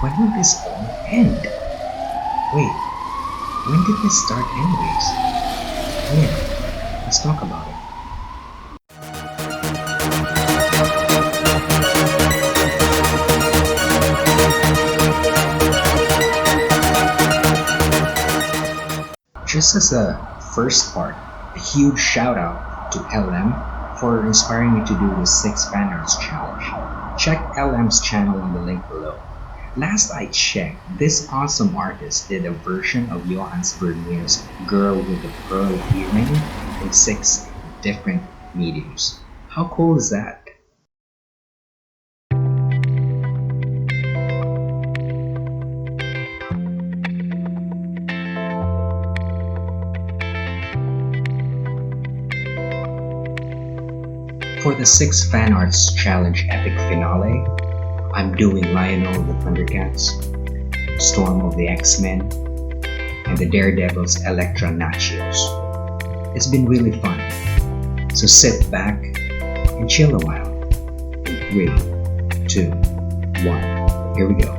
When will this all end? Wait, when did this start anyways? Yeah, let's talk about it. Just as a first part, a huge shout out to LM for inspiring me to do this 6 fan arts challenge. Check LM's channel in the link below. Last I checked, this awesome artist did a version of Johannes Vermeer's Girl with the Pearl Earring in 6 different mediums. How cool is that? For the 6 Fan Arts Challenge Epic Finale, I'm doing Lionel of the Thundercats, Storm of the X-Men, and the Daredevils Elektra Nachios. It's been really fun, so sit back and chill a while. In 3, 2, 1, here we go.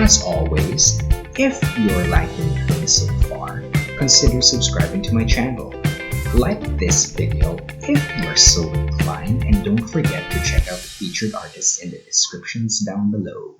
As always, if you're liking things so far, consider subscribing to my channel. Like this video if you're so inclined, and don't forget to check out the featured artists in the descriptions down below.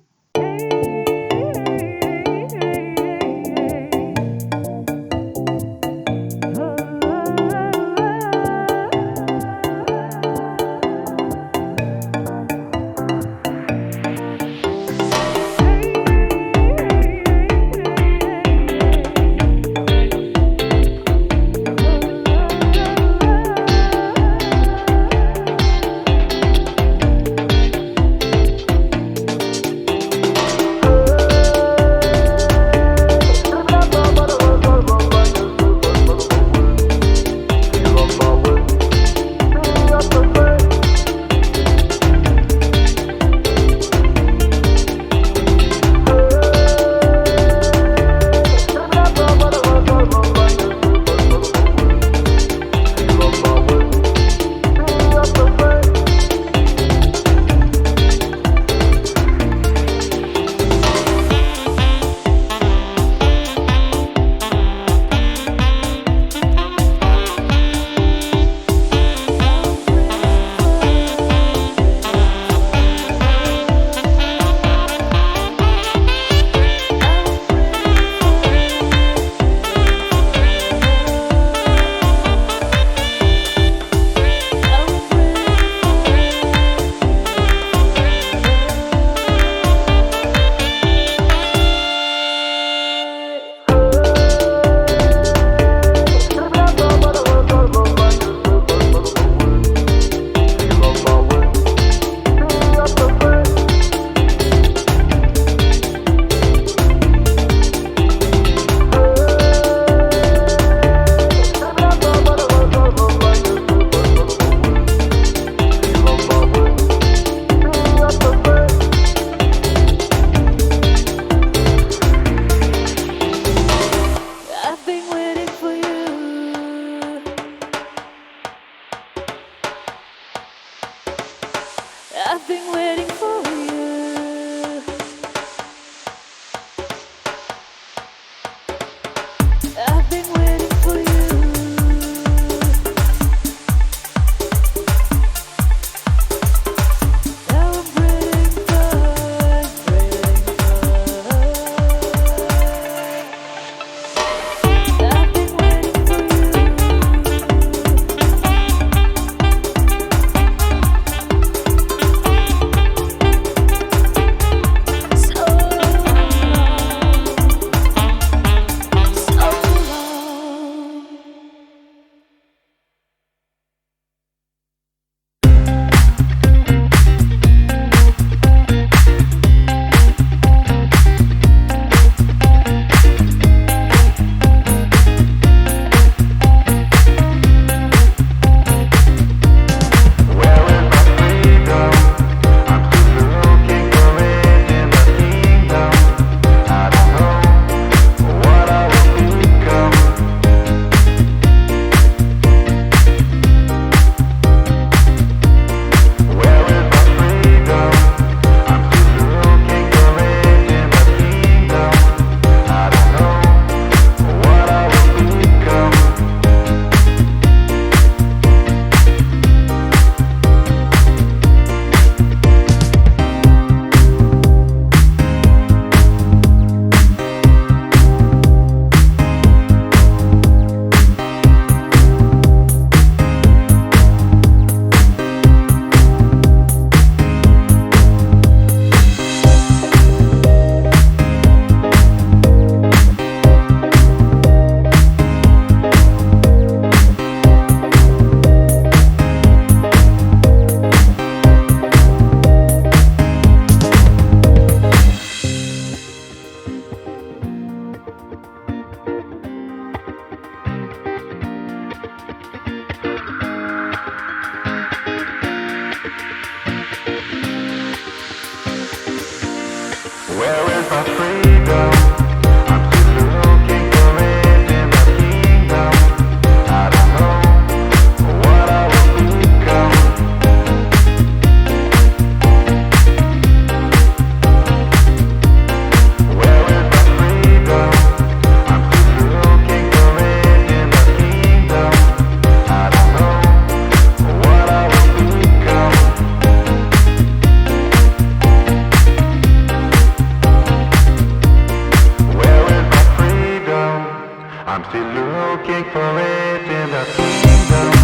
I'm still looking for it in the kingdom.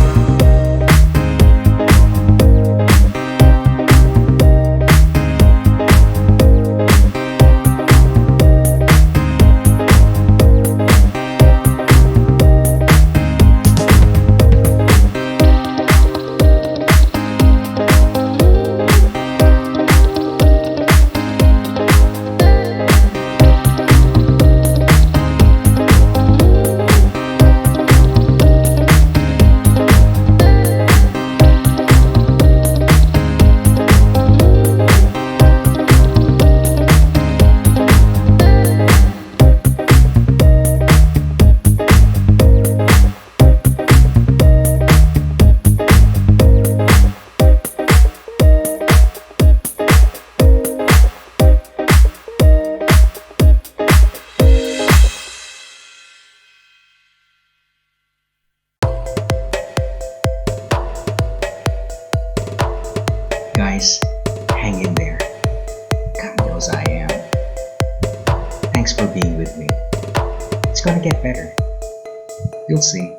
Guys, hang in there. God knows I am. Thanks for being with me. It's gonna get better. You'll see.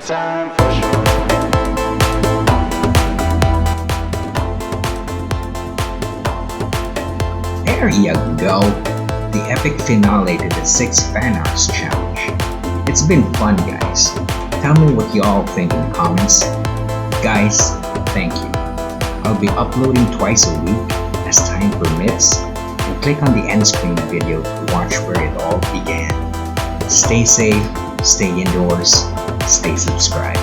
Time for sure. There you go. The epic finale to the 6 fan arts challenge. It's been fun, guys. Tell me what you all think in the comments. Guys, thank you. I'll be uploading twice a week as time permits. And click on the end screen video to watch where it all began. Stay safe, stay indoors, stay subscribed.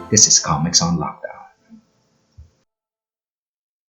This is Comics on Lockdown.